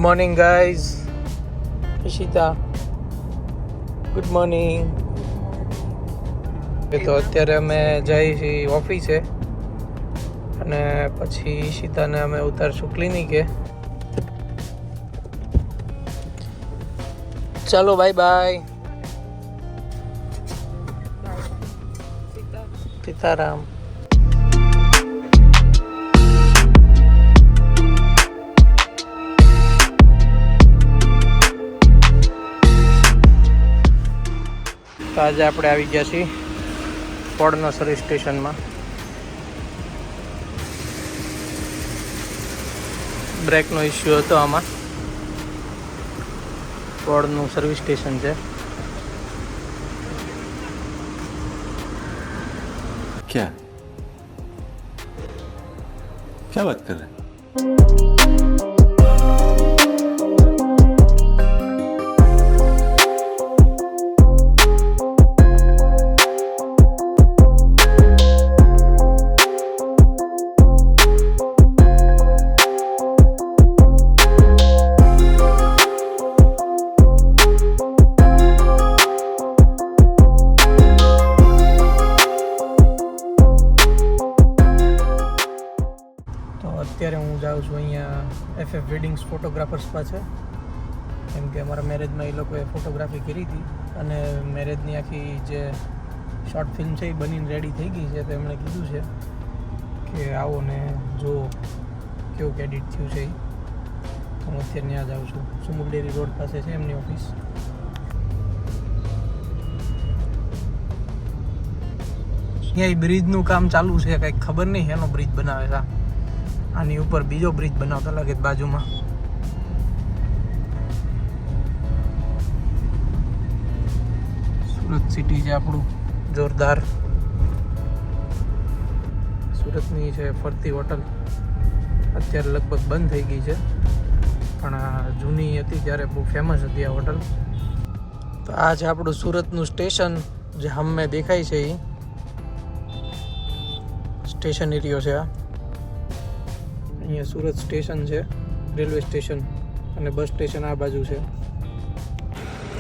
Morning guys. Ishita, good morning. તો અત્યારે અમે જઈએ છીએ ઓફિસે અને પછી ઈશિતાને અમે ઉતારશું ક્લિનિકે. ચાલો બાય બાય. સીતારામ. તો આજે આપણે આવી ગયા છીએ ફોર્ડના સર્વિસ સ્ટેશનમાં. બ્રેકનો ઇસ્યુ હતો આમાં. ફોર્ડનું સર્વિસ સ્ટેશન છે. क्या क्या बात कर रहे हैं? અત્યારે હું જાઉં છું અહીંયા FF વેડિંગ્સ ફોટોગ્રાફર્સ પાસે, કેમ કે અમારા મેરેજમાં એ લોકોએ ફોટોગ્રાફી કરી હતી અને મેરેજની આખી જે શોર્ટ ફિલ્મ છે એ બનીને રેડી થઈ ગઈ છે. તો એમણે કીધું છે કે આવો ને જુઓ કેવું એડિટ થયું છે. હું અત્યારે ત્યાં જાઉં છું. સુમુલ ડેરી રોડ પાસે છે એમની ઓફિસ. અહીંયા એ બ્રિજનું કામ ચાલુ છે, કંઈક ખબર નહીં એનો બ્રિજ બનાવે છે. આની ઉપર બીજો બ્રિજ બનાવતા લાગે બાજુમાં. સુરત સિટી છે આપણું જોરદાર. સુરતની છે ફરતી હોટલ. અત્યારે લગભગ બંધ થઈ ગઈ છે, પણ જૂની હતી ત્યારે બહુ ફેમસ હતી આ હોટલ. તો આ છે આપણું સુરતનું સ્ટેશન જે હમે દેખાય છે. એ સ્ટેશન એરિયો છે આ. અહીંયા સુરત સ્ટેશન છે, રેલવે સ્ટેશન, અને બસ સ્ટેશન આ બાજુ છે.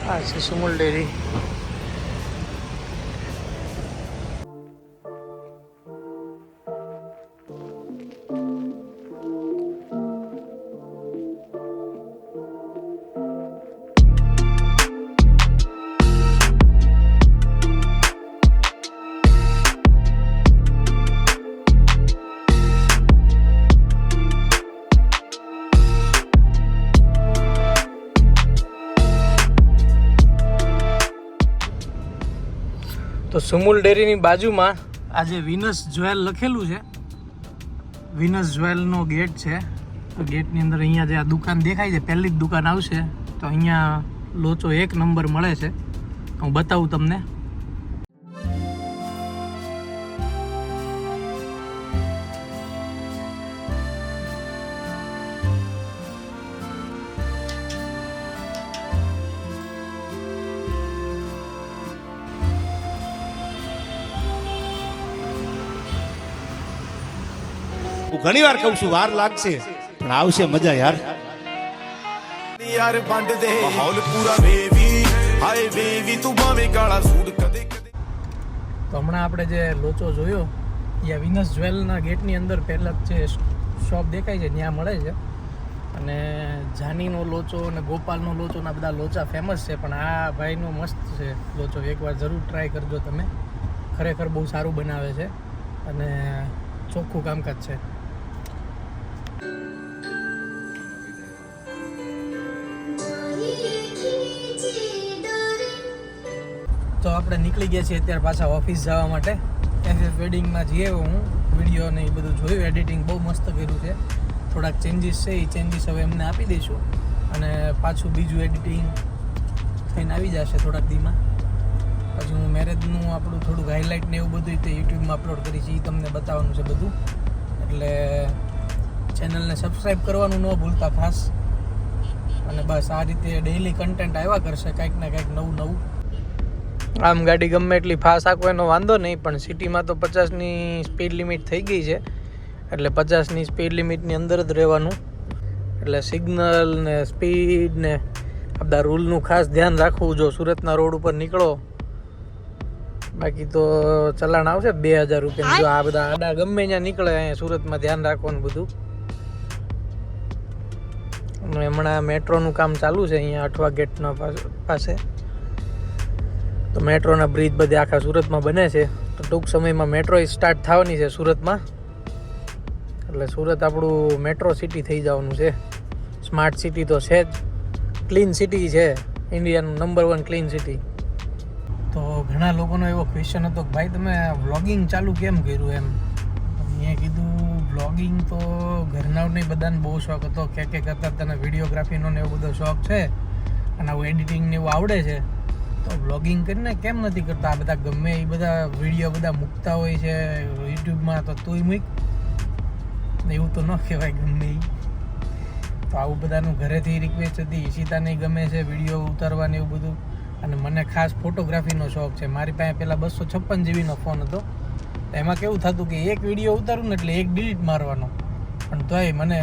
આ છે સુમુલ ડેરી. તો સુમુલ ડેરીની બાજુમાં આજે વિનસ જ્વેલ લખેલું છે. વિનસ જ્વેલનો ગેટ છે. તો ગેટની અંદર અહીંયા જે આ દુકાન દેખાય છે, પહેલી જ દુકાન આવશે. તો અહીંયા લોચો 1 નંબર મળે છે. હું બતાવું તમને. હું ઘણી વાર કહું છું વાર લાગશે પણ આવશે મજા યાર. યાર બંધ દે માહોલ પૂરા બેવી હાય બેવી તું ભાવે કાળા સૂટ કદે કદે. તો હમણાં આપણે જે લોચો જોયો એ વિનસ જ્વેલના ગેટની અંદર પહેલાં જે શોપ દેખાય છે ત્યાં મળે છે. અને જાનીનો લોચો અને ગોપાલનો લોચોના બધા લોચા ફેમસ છે, પણ આ ભાઈનો મસ્ત છે લોચો. એકવાર જરૂર ટ્રાય કરજો તમે. ખરેખર બહુ સારું બનાવે છે અને ચોખ્ખું કામકાજ છે. તો આપણે નીકળી ગયા છીએ અત્યારે પાછા ઓફિસ જવા માટે. FF વેડિંગમાં જઈએ. હું વિડીયો ને એ બધું જોયું. એડિટિંગ બહુ મસ્ત કર્યું છે. થોડાક ચેન્જીસ છે, એ ચેન્જીસ હવે એમને આપી દઈશું અને પાછું બીજું એડિટિંગ થઈને આવી જશે થોડાક દીમાં. પછી હું મેરેજનું આપણું થોડુંક હાઇલાઇટ ને એવું બધું તે યુટ્યુબમાં અપલોડ કરીશ. એ તમને બતાવવાનું છે બધું. એટલે ચેનલને સબસ્ક્રાઈબ કરવાનું ન ભૂલતા ખાસ. અને બસ આ રીતે ડેઈલી કન્ટેન્ટ આવ્યા કરશે, કંઈક ને કંઈક નવું નવું. આમ ગાડી ગમે એટલી ફાસ્ટ આંકો એનો વાંધો નહીં, પણ સિટીમાં તો 50ની સ્પીડ લિમિટ થઈ ગઈ છે, એટલે 50ની સ્પીડ લિમિટની અંદર જ રહેવાનું. એટલે સિગ્નલ ને સ્પીડ ને આ બધા રૂલનું ખાસ ધ્યાન રાખવું જો સુરતના રોડ ઉપર નીકળો. બાકી તો ચલાણ આવશે 2000 રૂપિયા. જો આ બધા આડા ગમે ત્યાં નીકળે અહીંયા સુરતમાં ધ્યાન રાખવાનું બધું. અને હમણાં મેટ્રોનું કામ ચાલુ છે અહીંયા અઠવા ગેટના પાસે. તો મેટ્રોના બ્રિજ બધે આખા સુરતમાં બને છે. તો ટૂંક સમયમાં મેટ્રો સ્ટાર્ટ થવાની છે સુરતમાં. એટલે સુરત આપણું મેટ્રો સિટી થઈ જવાનું છે. સ્માર્ટ સિટી તો છે જ, ક્લીન સિટી છે, ઇન્ડિયાનું નંબર 1 ક્લીન સિટી. તો ઘણા લોકોનો એવો ક્વેશ્ચન હતો કે ભાઈ તમે વ્લોગિંગ ચાલુ કેમ કર્યું એમ. મેં કીધું વ્લોગિંગ તો ઘરનાઓને બધાને બહુ શોખ હતો કે કરતા તને વિડીયોગ્રાફીનો ને એવો બધો શોખ છે અને આવું એડિટિંગ ને એવું આવડે છે તો વ્લોગિંગ કરીને કેમ નથી કરતા. આ બધા ગમે એ બધા વિડીયો બધા મૂકતા હોય છે યુટ્યુબમાં તો તુંય મૂક. એવું તો ન કહેવાય ગમે એ. તો આવું બધાનું ઘરેથી રિક્વેસ્ટ હતી. ઈશિતાને ગમે છે વિડીયો ઉતારવાની એવું બધું. અને મને ખાસ ફોટોગ્રાફીનો શોખ છે. મારી પાસે પહેલાં 256 જીબીનો ફોન હતો. એમાં કેવું થતું કે એક વિડીયો ઉતારું ને એટલે એક ડિલીટ મારવાનો. પણ તોય મને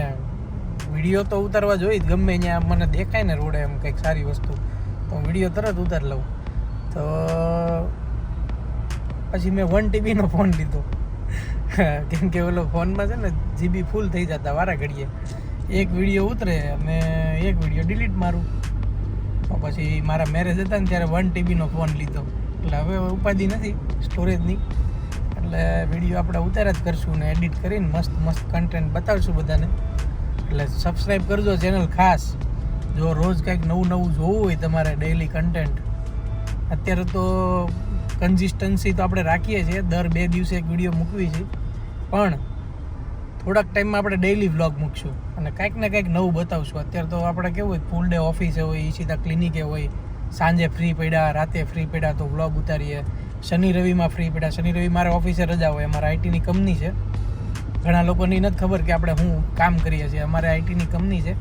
વિડીયો તો ઉતારવા જોઈએ જ. ગમે ત્યાં મને દેખાય ને રોડે એમ કંઈક સારી વસ્તુ તો હું વિડીયો તરત ઉતારી લઉં. તો પછી મેં 1 TBનો ફોન લીધો. કેમ કે ઓલો ફોનમાં છે ને જીબી ફૂલ થઈ જતા વારા ઘડીએ. એક વિડીયો ઉતરે અને એક વિડીયો ડિલીટ મારું. તો પછી મારા મેરેજ હતા ને ત્યારે 1 TBનો ફોન લીધો. એટલે હવે ઉપાધિ નથી સ્ટોરેજની. એટલે વિડીયો આપણે ઉતાર્યા જ કરશું ને એડિટ કરીને મસ્ત મસ્ત કન્ટેન્ટ બતાવશું બધાને. એટલે સબસ્ક્રાઈબ કરજો ચેનલ ખાસ. જો રોજ કંઈક નવું નવું જોવું હોય તમારે ડેઈલી કન્ટેન્ટ. અત્યારે તો કન્સિસ્ટન્સી તો આપણે રાખીએ છીએ, દર 2 દિવસે એક વિડીયો મૂકવી છે. પણ થોડાક ટાઈમમાં આપણે ડેઈલી વ્લોગ મૂકશું અને કાંઈક ને કાંઈક નવું બતાવશું. અત્યારે તો આપણે કેવું હોય ફૂલ ડે ઓફિસે હોય, ઈશિતા ક્લિનિકે હોય, સાંજે ફ્રી પડ્યા, રાતે ફ્રી પડ્યા તો વ્લોગ ઉતારીએ. શનિ રવિમાં ફ્રી પડ્યા. શનિ રવિ મારે ઓફિસે રજા હોય. અમારે આઈટીની કંપની છે. ઘણા લોકોને નથી ખબર કે આપણે શું કામ કરીએ છીએ. અમારે આઈટીની કંપની છે,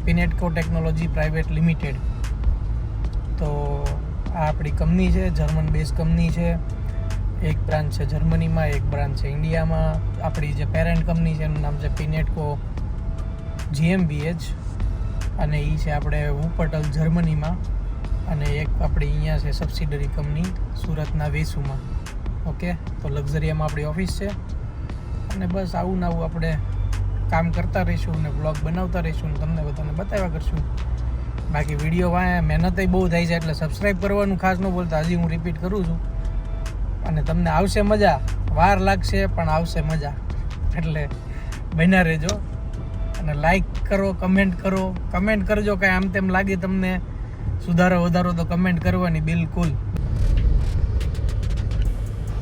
પિનેટકો ટેકનોલોજી પ્રાઇવેટ લિમિટેડ. તો આ આપણી કંપની છે, જર્મન બેઝ કંપની છે. એક બ્રાન્ચ છે જર્મનીમાં, એક બ્રાન્ચ છે ઇન્ડિયામાં. આપણી જે પેરેન્ટ કંપની છે એનું નામ છે પિનેટકો GmbH અને એ છે આપણે વુપર્ટલ જર્મનીમાં. અને એક આપણી અહીંયા છે સબસિડરી કંપની સુરતના વેસુમાં. ઓકે, તો લક્ઝરિયામાં આપણી ઓફિસ છે. અને બસ આવું ને આવું આપણે કામ કરતા રહીશું ને બ્લોગ બનાવતા રહીશું ને તમને બધાને બતાવ્યા કરશું. બાકી વિડીયો મહેનતય બહુ થાય છે એટલે સબસ્ક્રાઈબ કરવાનું ખાસ ન બોલતા. હજી હું રિપીટ કરું છું. અને તમને આવશે મજા. વાર લાગશે પણ આવશે મજા. એટલે બન્યા રહેજો અને લાઈક કરો, કમેન્ટ કરો. કમેન્ટ કરજો કાંઈ આમ તેમ લાગે તમને સુધારો વધારો તો કમેન્ટ કરવાની બિલકુલ.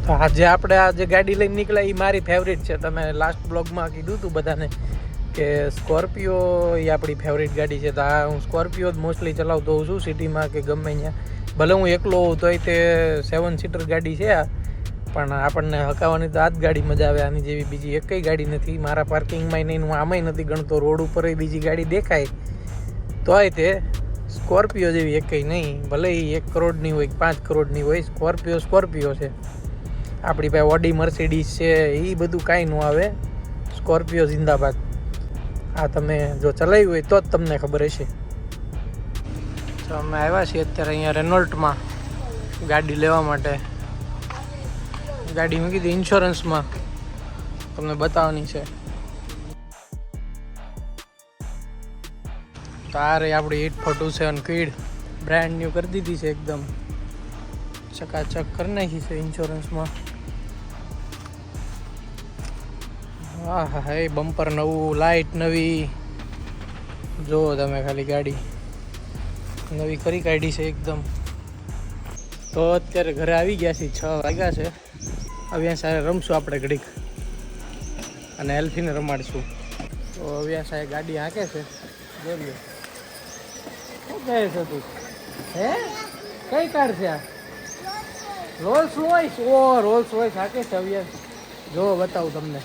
તો આજે આપણે આ જે ગાડી લઈને નીકળ્યા એ મારી ફેવરિટ છે. તમે લાસ્ટ બ્લોગમાં કીધું હતું બધાને કે સ્કોર્પિયો એ આપણી ફેવરિટ ગાડી છે. તો આ હું સ્કોર્પિયો જ મોસ્ટલી ચલાવતો હોઉં છું સિટીમાં કે ગમે ત્યાં. ભલે હું એકલો હોઉં તોય તે 7 સીટર ગાડી છે આ. પણ આપણને હકાવવાની તો આ જ ગાડી મજા આવે. આની જેવી બીજી એકઈ ગાડી નથી. મારા પાર્કિંગમાં નહીં, હું આમાંય નથી ગણતો. રોડ ઉપર બીજી ગાડી દેખાય તોય તે સ્કોર્પિયો જેવી એકઈ નહીં. ભલે એ 1 કરોડની હોય, 5 કરોડની હોય, સ્કોર્પિયો છે. આપણી પાસે ઓડી મર્સિડીઝ છે, એ બધું કાંઈ ન આવે. સ્કોર્પિયો જિંદાબાદ. આ તમે જો ચલાવી હોય તો જ તમને ખબર હશે. તો અમે આવ્યા છીએ અત્યારે અહીંયા રેનોલ્ટમાં ગાડી લેવા માટે. ગાડી મૂકી દીધી ઇન્સ્યોરન્સમાં, તમને બતાવવાની છે. તો આ રહી આપણી 847 ક્વિડ બ્રાન્ડ ન્યૂ કરી દીધી છે એકદમ. ચકાચક કરી નાખી છે ઇન્સ્યોરન્સમાં. હા હા હા, એ બમ્પર નવું, લાઇટ નવી. જુઓ તમે ખાલી ગાડી નવી કરી કાઢી છે એકદમ. તો અત્યારે ઘરે આવી ગયા છીએ, 6 વાગ્યા છે. અવ્યાસ સાથે રમશું આપણે ઘડીક અને એલ્ફીને રમાડીશું. તો અવ્યાસ સાથે ગાડી હાંકે છે. જોઈએ શું કહે છે તું? હે કઈ કાર છે આ? Rolls Royce. ઓ રોલ્સ રોયસ હાંકે છે અવ્યાસ. જો બતાવું તમને.